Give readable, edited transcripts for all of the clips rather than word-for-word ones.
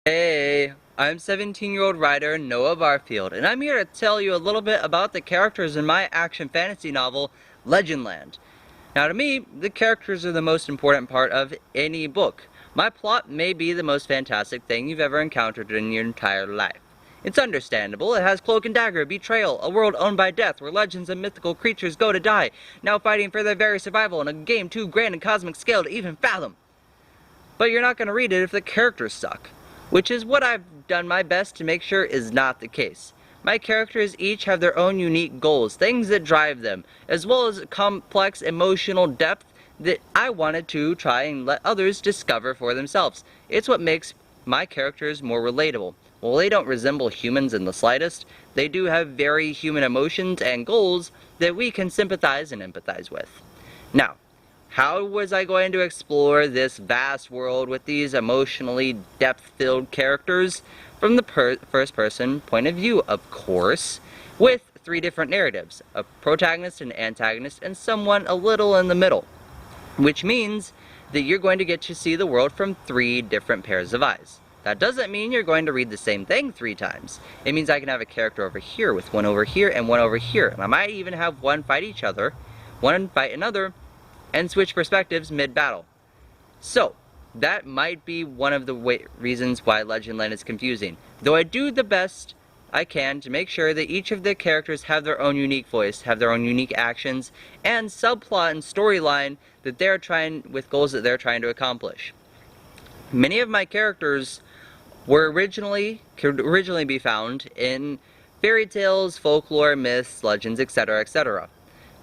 Hey, I'm 17-year-old writer Noah Barfield, and I'm here to tell you a little bit about the characters in my action fantasy novel, Legendland. Now to me, the characters are the most important part of any book. My plot may be the most fantastic thing you've ever encountered in your entire life. It's understandable. It has cloak and dagger, betrayal, a world owned by death where legends and mythical creatures go to die, now fighting for their very survival in a game too grand and cosmic scale to even fathom. But you're not going to read it if the characters suck, which is what I've done my best to make sure is not the case. My characters each have their own unique goals, things that drive them, as well as complex emotional depth that I wanted to try and let others discover for themselves. It's what makes my characters more relatable. While they don't resemble humans in the slightest, they do have very human emotions and goals that we can sympathize and empathize with. Now, how was I going to explore this vast world with these emotionally depth-filled characters? From the first-person point of view, of course, with three different narratives, a protagonist, an antagonist, and someone a little in the middle. Which means that you're going to get to see the world from three different pairs of eyes. That doesn't mean you're going to read the same thing 3 times. It means I can have a character over here with one over here and one over here. And I might even have one fight each other, one fight another, and switch perspectives mid-battle. So, that might be one of the reasons why Legendland is confusing. Though I do the best I can to make sure that each of the characters have their own unique voice, have their own unique actions, and subplot and storyline that they're with goals that they're trying to accomplish. Many of my characters could originally be found in fairy tales, folklore, myths, legends, etc., etc.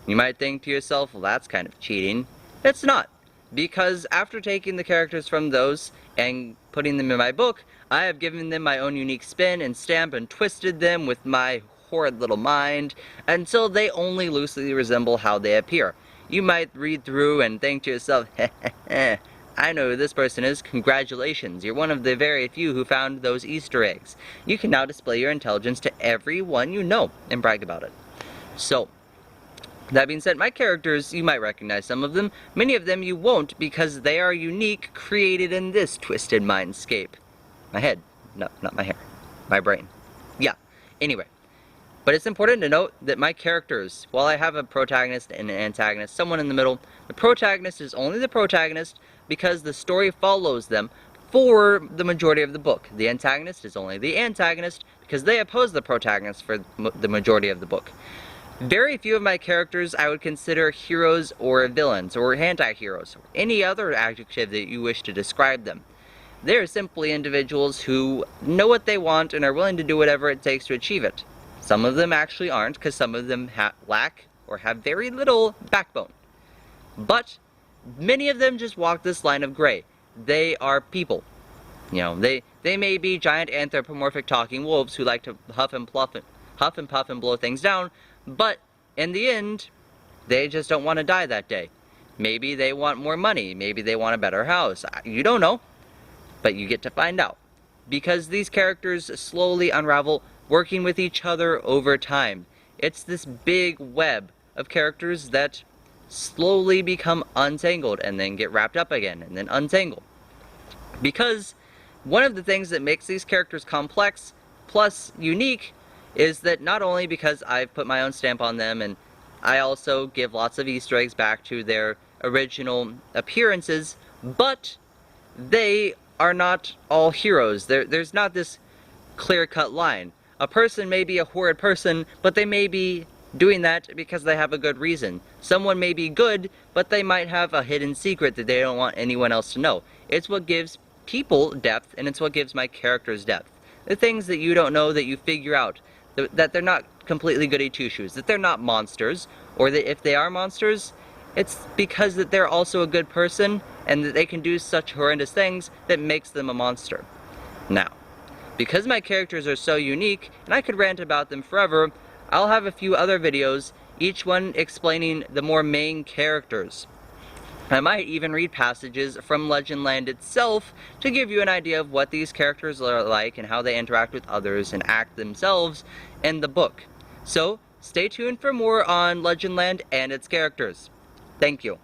You might think to yourself, well, that's kind of cheating. It's not, because after taking the characters from those and putting them in my book, I have given them my own unique spin and stamp and twisted them with my horrid little mind until they only loosely resemble how they appear. You might read through and think to yourself, heh, I know who this person is. Congratulations, you're one of the very few who found those Easter eggs. You can now display your intelligence to everyone you know and brag about it. So, that being said, my characters, you might recognize some of them. Many of them you won't, because they are unique, created in this twisted mindscape. My head. No, not my hair. My brain. Yeah. Anyway. But it's important to note that my characters, while I have a protagonist and an antagonist, someone in the middle, the protagonist is only the protagonist because the story follows them for the majority of the book. The antagonist is only the antagonist because they oppose the protagonist for the majority of the book. Very few of my characters I would consider heroes or villains or anti-heroes, or any other adjective that you wish to describe them. They are simply individuals who know what they want and are willing to do whatever it takes to achieve it. Some of them actually aren't, because some of them lack or have very little backbone. But many of them just walk this line of gray. They are people. You know, they may be giant anthropomorphic talking wolves who like to huff and puff and blow things down, but in the end, they just don't want to die that day. Maybe they want more money, maybe they want a better house. You don't know, but you get to find out. Because these characters slowly unravel, working with each other over time. It's this big web of characters that slowly become untangled and then get wrapped up again and then untangle. Because one of the things that makes these characters complex plus unique is that not only because I've put my own stamp on them, and I also give lots of Easter eggs back to their original appearances, but they are not all heroes. There's not this clear-cut line. A person may be a horrid person, but they may be doing that because they have a good reason. Someone may be good, but they might have a hidden secret that they don't want anyone else to know. It's what gives people depth, and it's what gives my characters depth. The things that you don't know that you figure out, that they're not completely goody two-shoes, that they're not monsters, or that if they are monsters, it's because that they're also a good person, and that they can do such horrendous things that makes them a monster. Now, because my characters are so unique, and I could rant about them forever, I'll have a few other videos, each one explaining the more main characters. I might even read passages from Legendland itself to give you an idea of what these characters are like and how they interact with others and act themselves in the book. So, stay tuned for more on Legendland and its characters. Thank you.